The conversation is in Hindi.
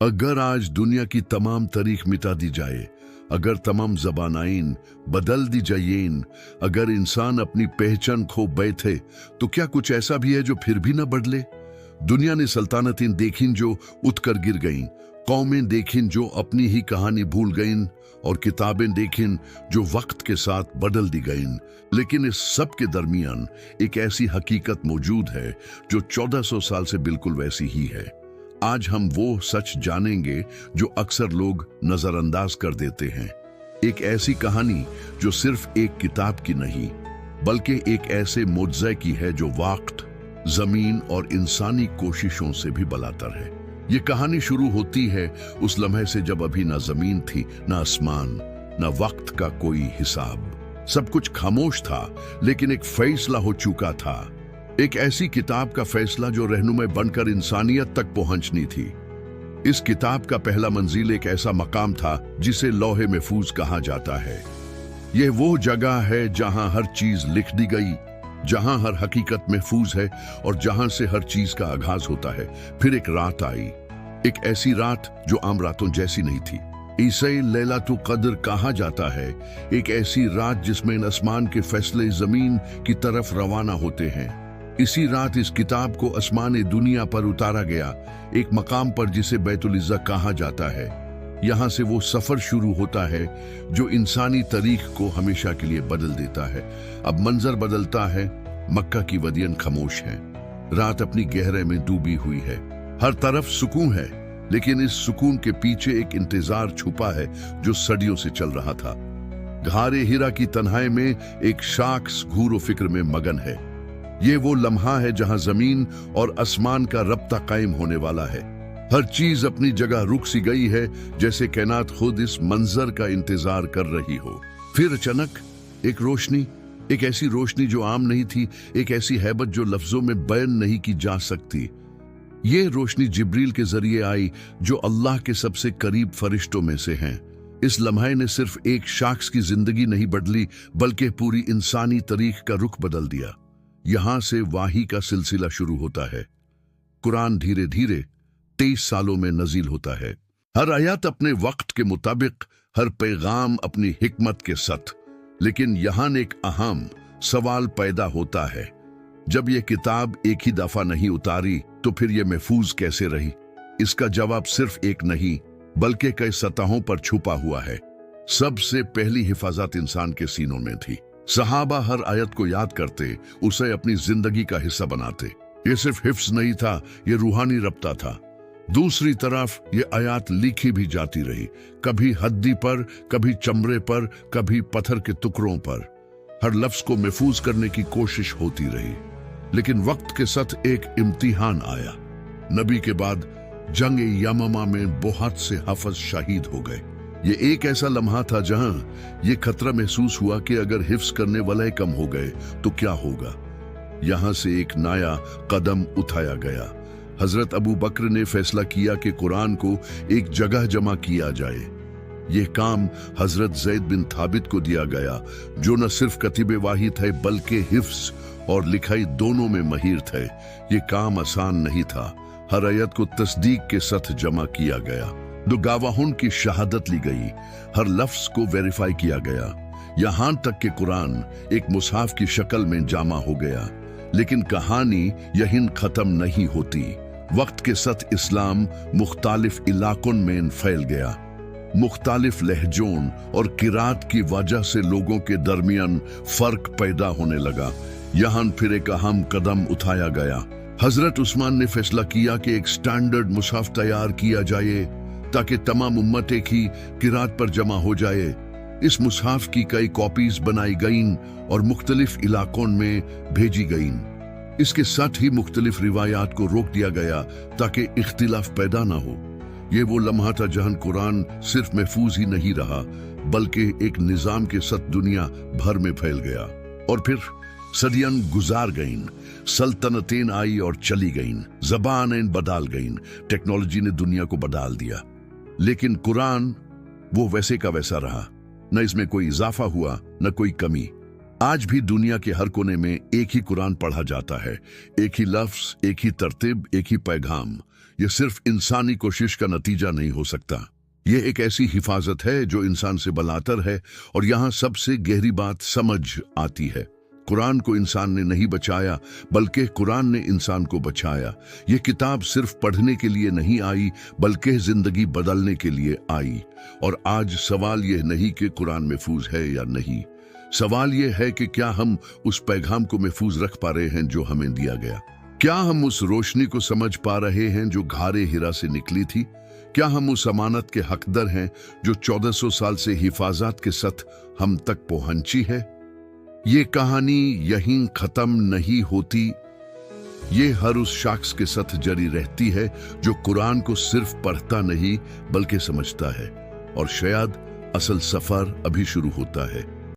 अगर आज दुनिया की तमाम तारीख मिटा दी जाए, अगर तमाम ज़बानाइन बदल दी जाएं, अगर इंसान अपनी पहचान खो बैठे, तो क्या कुछ ऐसा भी है जो फिर भी न बदले? दुनिया ने सल्तनतें देखीं जो उठकर गिर गईं, कौमें देखीं जो अपनी ही कहानी भूल गईं, और किताबें देखीं जो वक्त के साथ बदल दी गईं। लेकिन इस सब के दरमियान एक ऐसी हकीकत मौजूद है जो 1400 साल से बिल्कुल वैसी ही है। आज हम वो सच जानेंगे जो अक्सर लोग नजरअंदाज कर देते हैं। एक ऐसी कहानी जो सिर्फ एक किताब की नहीं, बल्कि एक ऐसे मुआजिज़े की है जो वक्त, जमीन और इंसानी कोशिशों से भी बलातर है। ये कहानी शुरू होती है उस लम्हे से जब अभी ना जमीन थी, ना आसमान, ना वक्त का कोई हिसाब। सब कुछ खामोश था, लेकिन एक फैसला हो चुका था। एक ऐसी किताब का फैसला जो रहनुमा बनकर इंसानियत तक पहुंचनी थी। इस किताब का पहला मंजिल एक ऐसा मकाम था जिसे लौहे महफूज कहा जाता है। यह वो जगह है जहां हर चीज लिख दी गई, जहां हर हकीकत महफूज है और जहां से हर चीज का आगाज होता है। फिर एक रात आई, एक ऐसी रात जो आम रातों जैसी नहीं थी। इसे लैलातुल कद्र कहा जाता है। एक ऐसी रात जिसमें आसमान के फैसले जमीन की तरफ रवाना होते हैं। इसी रात इस किताब को आसमान दुनिया पर उतारा गया, एक मकाम पर जिसे बैतुल इज़्ज़ा कहा जाता है। यहाँ से वो सफर शुरू होता है जो इंसानी तारीख को हमेशा के लिए बदल देता है। अब मंजर बदलता है। मक्का की वदियन खामोश है, रात अपनी गहरे में डूबी हुई है, हर तरफ सुकून है, लेकिन इस सुकून के पीछे एक इंतजार छुपा है जो सदियों से चल रहा था। घारे हिरा की तन्हाई में एक शख्स घूरो फिक्र में मगन है। ये वो लम्हा है जहां जमीन और आसमान का रब्ता कायम होने वाला है। हर चीज अपनी जगह रुक सी गई है, जैसे कायनात खुद इस मंजर का इंतजार कर रही हो। फिर अचानक एक रोशनी, एक ऐसी रोशनी जो आम नहीं थी, एक ऐसी हैबत जो लफ्जों में बयान नहीं की जा सकती। ये रोशनी जिब्रील के जरिए आई, जो अल्लाह के सबसे करीब फरिश्तों में से हैं। इस लम्हे ने सिर्फ एक शख्स की जिंदगी नहीं बदली, बल्कि पूरी इंसानी तारीख का रुख बदल दिया। यहां से वाही का सिलसिला शुरू होता है। कुरान धीरे धीरे 23 सालों में नजील होता है। हर आयत अपने वक्त के मुताबिक, हर पैगाम अपनी हिकमत के साथ। लेकिन यहां एक अहम सवाल पैदा होता है, जब यह किताब एक ही दफा नहीं उतारी तो फिर यह महफूज कैसे रही? इसका जवाब सिर्फ एक नहीं, बल्कि कई सतहों पर छुपा हुआ है। सबसे पहली हिफाजत इंसान के सीनों में थी। सहाबा हर आयत को याद करते, उसे अपनी जिंदगी का हिस्सा बनाते। ये सिर्फ हिफ्स नहीं था, ये रूहानी रब्ता था। दूसरी तरफ ये आयत लिखी भी जाती रही, कभी हड्डी पर, कभी चमड़े पर, कभी पत्थर के टुकड़ों पर। हर लफ्ज को महफूज करने की कोशिश होती रही। लेकिन वक्त के साथ एक इम्तिहान आया। नबी के बाद जंग यमामा में बहुत से हाफिज शहीद हो गए। ये एक ऐसा लम्हा था जहां ये खतरा महसूस हुआ कि अगर हिफ्स करने वाले कम हो गए तो क्या होगा। यहां से एक नया कदम उठाया गया। हजरत अबू बकर ने फैसला किया कि कुरान को एक जगह जमा किया जाए। यह काम हजरत ज़ैद बिन थाबित को दिया गया, जो न सिर्फ कतीबे वाही थे बल्कि हिफ्स और लिखाई दोनों में माहिर थे। ये काम आसान नहीं था। हर आयत को तस्दीक के साथ जमा किया गया, दो गवाहों की शहादत ली गई, हर लफ्ज को वेरीफाई किया गया, यहां तक कि कुरान एक मुसहाफ की शक्ल में जामा हो गया। लेकिन कहानी यहीं खत्म नहीं होती। वक्त के साथ इस्लाम मुख्तालिफ इलाकों में फैल गया। मुख्तालिफ लहजों और किरात की वजह से लोगों के दरमियान फर्क पैदा होने लगा। यहाँ फिर एक अहम कदम उठाया गया। हजरत उस्मान ने फैसला किया कि एक स्टैंडर्ड मुसहाफ तैयार किया जाए ताकि तमाम उम्मत एक ही किरात पर जमा हो जाए। इस मुसहाफ की कई कॉपीज बनाई गईं और मुख्तलिफ इलाकों में भेजी गईं। इसके साथ ही मुख्तलिफ रिवायात को रोक दिया गया ताकि इख्तिलाफ पैदा ना हो। ये वो लम्हा था जहां कुरान सिर्फ महफूज ही नहीं रहा, बल्कि एक निजाम के साथ दुनिया भर में फैल गया। और फिर सदियां गुजार गईं, सल्तनतें आई और चली गईं, ज़बानें बदल गईं, टेक्नोलॉजी ने दुनिया को बदल दिया। लेकिन कुरान वो वैसे का वैसा रहा। न इसमें कोई इजाफा हुआ, न कोई कमी। आज भी दुनिया के हर कोने में एक ही कुरान पढ़ा जाता है, एक ही लफ्ज, एक ही तरतीब, एक ही पैगाम। यह सिर्फ इंसानी कोशिश का नतीजा नहीं हो सकता। यह एक ऐसी हिफाजत है जो इंसान से बलातर है। और यहाँ सबसे गहरी बात समझ आती है, कुरान को इंसान ने नहीं बचाया, बल्कि कुरान ने इंसान को बचाया। ये किताब सिर्फ पढ़ने के लिए नहीं आई, बल्कि जिंदगी बदलने के लिए आई। और आज सवाल यह नहीं कि कुरान महफूज है या नहीं, सवाल यह है कि क्या हम उस पैगाम को महफूज रख पा रहे हैं जो हमें दिया गया। क्या हम उस रोशनी को समझ पा रहे हैं जो घारे हिरा से निकली थी। क्या हम उस अमानत के हकदर हैं जो 1400 साल से हिफाजत के साथ हम तक पहुंची है। ये कहानी यहीं खत्म नहीं होती। ये हर उस शख्स के साथ जारी रहती है जो कुरान को सिर्फ पढ़ता नहीं बल्कि समझता है। और शायद असल सफर अभी शुरू होता है।